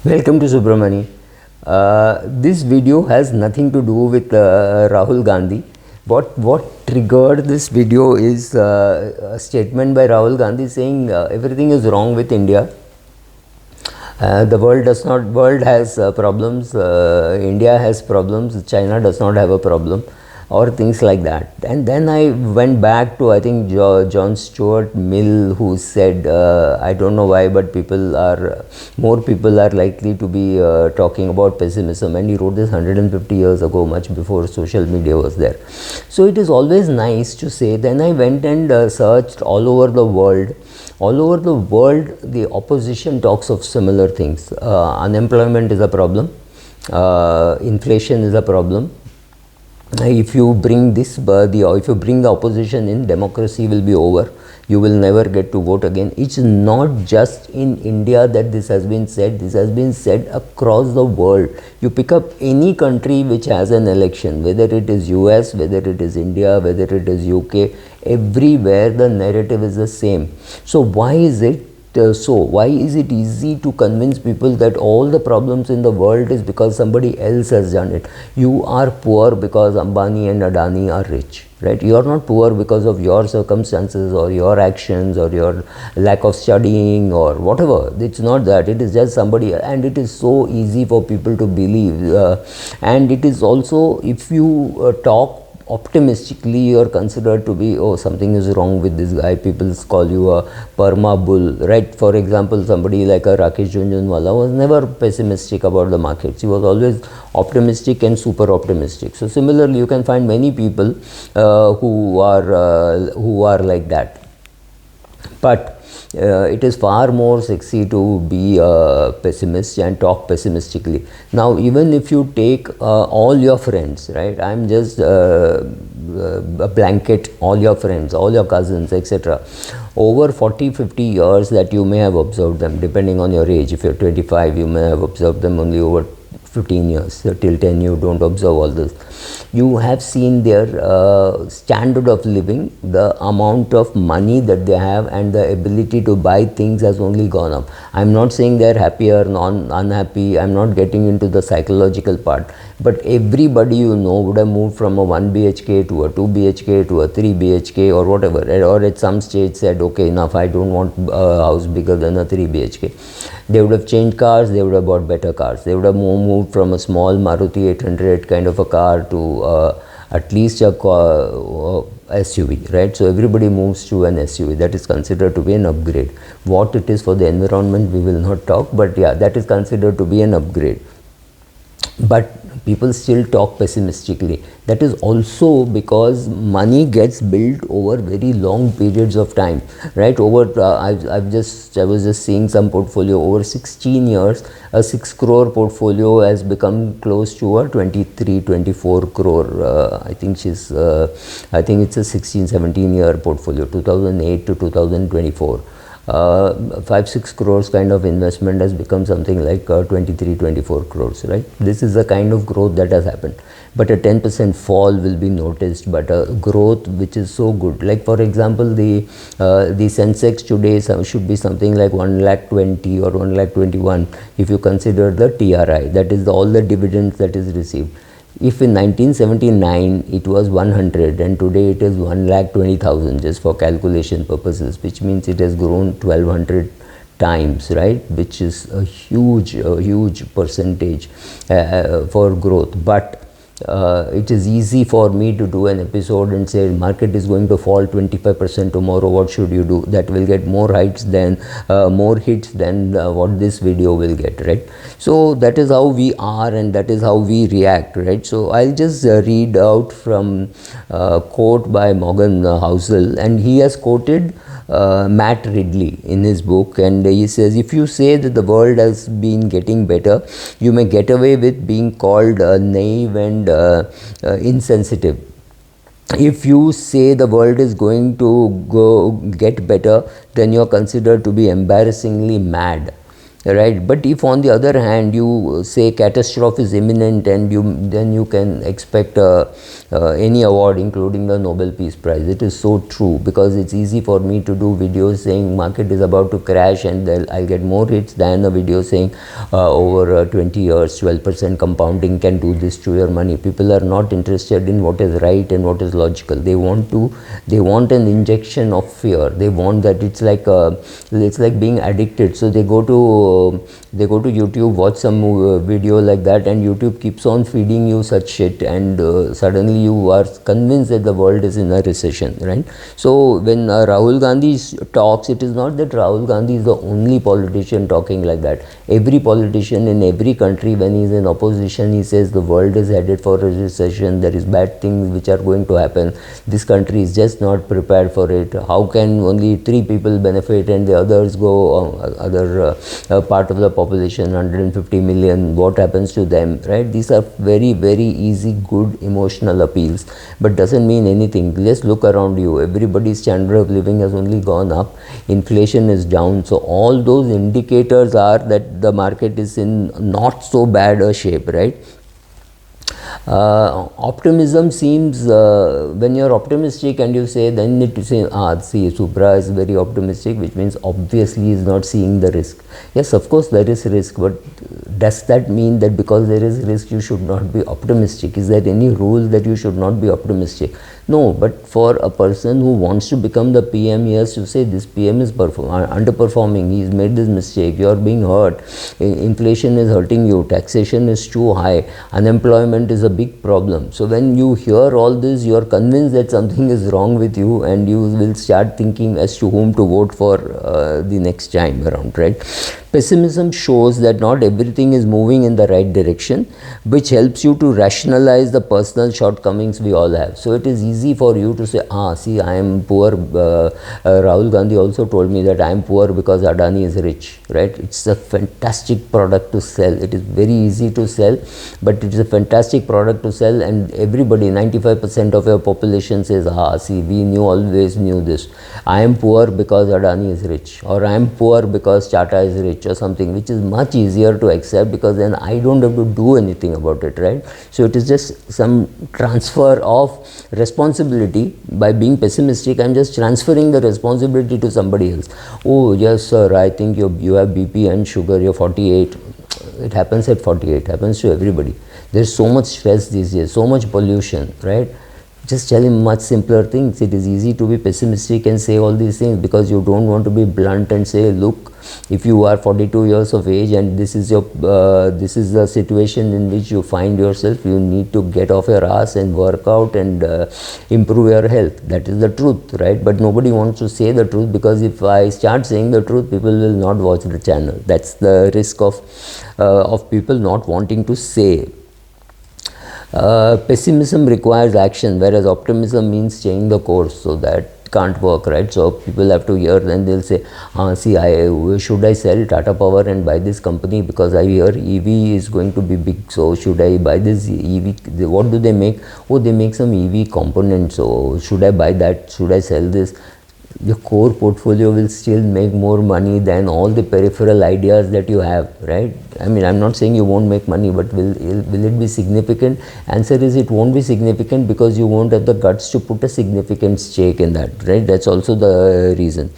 Welcome to Subramani. This video has nothing to do with Rahul Gandhi. What triggered this video is a statement by Rahul Gandhi saying everything is wrong with India. The world has problems, India has problems, China does not have a problem, or things like that. And then I went back to, I think, John Stuart Mill, who said, I don't know why, but more people are likely to be talking about pessimism, and he wrote this 150 years ago, much before social media was there. So it is always nice to say. Then I went and searched all over the world. All over the world, the opposition talks of similar things. Unemployment is a problem, inflation is a problem. If you bring if you bring the opposition in, democracy will be over. You will never get to vote again. It's not just in India that this has been said. This has been said across the world. You pick up any country which has an election, whether it is US, whether it is India, whether it is UK, everywhere the narrative is the same. So why is it why is it easy to convince people that all the problems in the world is because somebody else has done it? You are poor because Ambani and Adani are rich, right? You are not poor because of your circumstances or your actions or your lack of studying or whatever. It's not that. It is just somebody, and it is so easy for people to believe. And it is also, if you talk optimistically, you are considered to be, oh, something is wrong with this guy. People call you a perma bull, right? For example, somebody like a Rakesh Jhunjhunwala was never pessimistic about the markets. He was always optimistic and super optimistic. So similarly, you can find many people who are like that. But it is far more sexy to be a pessimist and talk pessimistically. Now, even if you take all your friends, right? I'm just a blanket, all your friends, all your cousins, etc. Over 40-50 years that you may have observed them, depending on your age. If you're 25, you may have observed them only over 15 years. So till 10 you don't observe all this. You have seen their standard of living, the amount of money that they have, and the ability to buy things has only gone up. I'm not saying they're happy or unhappy. I'm not getting into the psychological part. But everybody you know would have moved from a 1 BHK to a 2 BHK to a 3 BHK or whatever. Or at some stage said, okay, enough, I don't want a house bigger than a 3 BHK. They would have changed cars, they would have bought better cars. They would have moved from a small Maruti 800 kind of a car to at least a SUV, right? So everybody moves to an SUV. That is considered to be an upgrade. What it is for the environment, we will not talk, but yeah, that is considered to be an upgrade. But people still talk pessimistically. That is also because money gets built over very long periods of time, right? I was just seeing some portfolio over 16 years. A 6 crore portfolio has become close to a 23-24 crore. I think it's a 16-17 year portfolio, 2008 to 2024. 5-6 crores kind of investment has become something like 23-24 crores, right? This is the kind of growth that has happened. But a 10% fall will be noticed, but a growth which is so good. Like, for example, the Sensex today should be something like 1,20,000 or 1,21,000 if you consider the TRI, that is all the dividends that is received. If in 1979 it was 100 and today it is 1,20,000, just for calculation purposes, which means it has grown 1,200 times, right? Which is a huge percentage for growth. But it is easy for me to do an episode and say market is going to fall 25% tomorrow, what should you do? That will get more hits than what this video will get, right? So that is how we are and that is how we react, right? So I'll just read out from a quote by Morgan Housel, and he has quoted Matt Ridley in his book, and he says, if you say that the world has been getting better, you may get away with being called naive and insensitive. If you say the world is going to get better, then you're considered to be embarrassingly mad. right? But if on the other hand you say catastrophe is imminent, and then you can expect any award, including the Nobel Peace Prize. It is so true, because it's easy for me to do videos saying market is about to crash and I'll get more hits than a video saying over 20 years 12% compounding can do this to your money. People are not interested in what is right and what is logical. They want an injection of fear. They want that. It's like being addicted. So they go to YouTube, watch some video like that, and YouTube keeps on feeding you such shit, and suddenly you are convinced that the world is in a recession, right? So when Rahul Gandhi talks, it is not that Rahul Gandhi is the only politician talking like that. Every politician in every country, when he is in opposition, he says the world is headed for a recession, there is bad things which are going to happen, this country is just not prepared for it. How can only 3 people benefit and the others go other part of the population, 150 million, what happens to them, right? These are very, very easy, good emotional appeals, but doesn't mean anything. Just look around you. Everybody's standard of living has only gone up, inflation is down, so all those indicators are that the market is in not so bad a shape, right? Optimism seems, when you're optimistic and you say, then need to say, see, Subra is very optimistic, which means obviously he is not seeing the risk. Yes, of course there is risk, but does that mean that because there is risk you should not be optimistic? Is there any rule that you should not be optimistic? No, but for a person who wants to become the PM, he has to say this PM is underperforming, he's made this mistake, you are being hurt, inflation is hurting you, taxation is too high, unemployment is a big problem. So when you hear all this, you are convinced that something is wrong with you, and you will start thinking as to whom to vote for the next time around, right? Pessimism shows that not everything is moving in the right direction, which helps you to rationalize the personal shortcomings we all have. So it is easy for you to say, see, I am poor. Rahul Gandhi also told me that I am poor because Adani is rich, right? It's a fantastic product to sell. It is very easy to sell, but it is a fantastic product to sell, and everybody, 95% of your population says, see, we always knew this. I am poor because Adani is rich, or I am poor because Tata is rich, or something, which is much easier to accept, because then I don't have to do anything about it, right? So it is just some transfer of responsibility. By being pessimistic, I'm just transferring the responsibility to somebody else. Oh yes sir, I think you have BP and sugar, you're 48. It happens at 48, happens to everybody. There's so much stress these days, so much pollution, right? Just tell him much simpler things. It is easy to be pessimistic and say all these things because you don't want to be blunt and say, look, if you are 42 years of age and this is the situation in which you find yourself, you need to get off your ass and work out and improve your health. That is the truth, right? But nobody wants to say the truth, because if I start saying the truth, people will not watch the channel. That's the risk of people not wanting to say. Pessimism requires action, whereas optimism means staying the course. So that can't work, right? So people have to hear, then they'll say, see, should I sell Tata Power and buy this company because I hear EV is going to be big, so should I buy this EV? What do they make? Oh, they make some EV components, so should I buy that? Should I sell this? Your core portfolio will still make more money than all the peripheral ideas that you have, right? I mean, I'm not saying you won't make money, but will it be significant? Answer is it won't be significant, because you won't have the guts to put a significant stake in that, right? That's also the reason.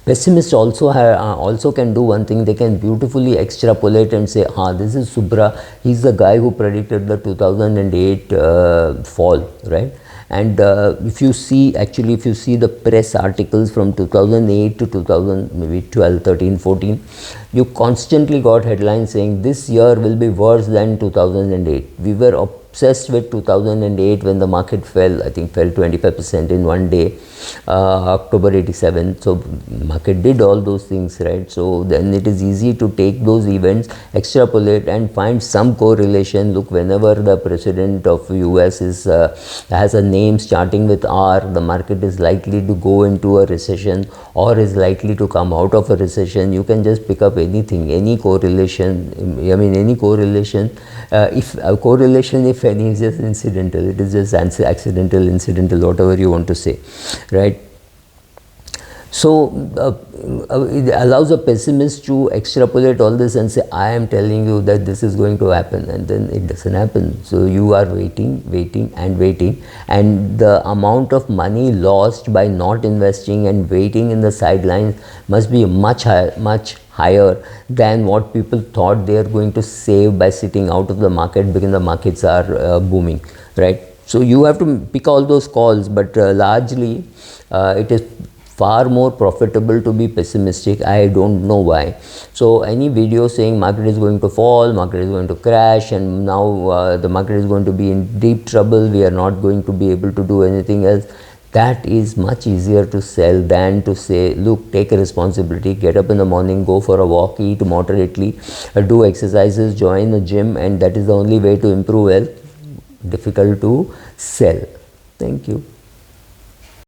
Pessimists also can do one thing. They can beautifully extrapolate and say, this is Subra, he's the guy who predicted the 2008 fall, right? And if you see the press articles from 2008 to 2000, maybe 12, 13, 14, you constantly got headlines saying this year will be worse than 2008. We were obsessed with 2008 when the market fell, I think fell 25% in one day, October 87. So market did all those things, right? So then it is easy to take those events, extrapolate and find some correlation. Look, whenever the president of US has a name starting with R, the market is likely to go into a recession or is likely to come out of a recession. You can just pick up anything, any correlation. I mean, any correlation. If a correlation, if any, is just incidental. It is just accidental, incidental, whatever you want to say, right? So it allows a pessimist to extrapolate all this and say, I am telling you that this is going to happen, and then it doesn't happen. So you are waiting, waiting and waiting, and the amount of money lost by not investing and waiting in the sidelines must be much higher than what people thought they are going to save by sitting out of the market because the markets are booming, right? So you have to pick all those calls, but largely it is far more profitable to be pessimistic. I don't know why. So any video saying market is going to fall, market is going to crash, and now the market is going to be in deep trouble, we are not going to be able to do anything else, that is much easier to sell than to say, look, take a responsibility, get up in the morning, go for a walk, eat moderately, do exercises, join the gym, and that is the only way to improve health. Difficult to sell. Thank you.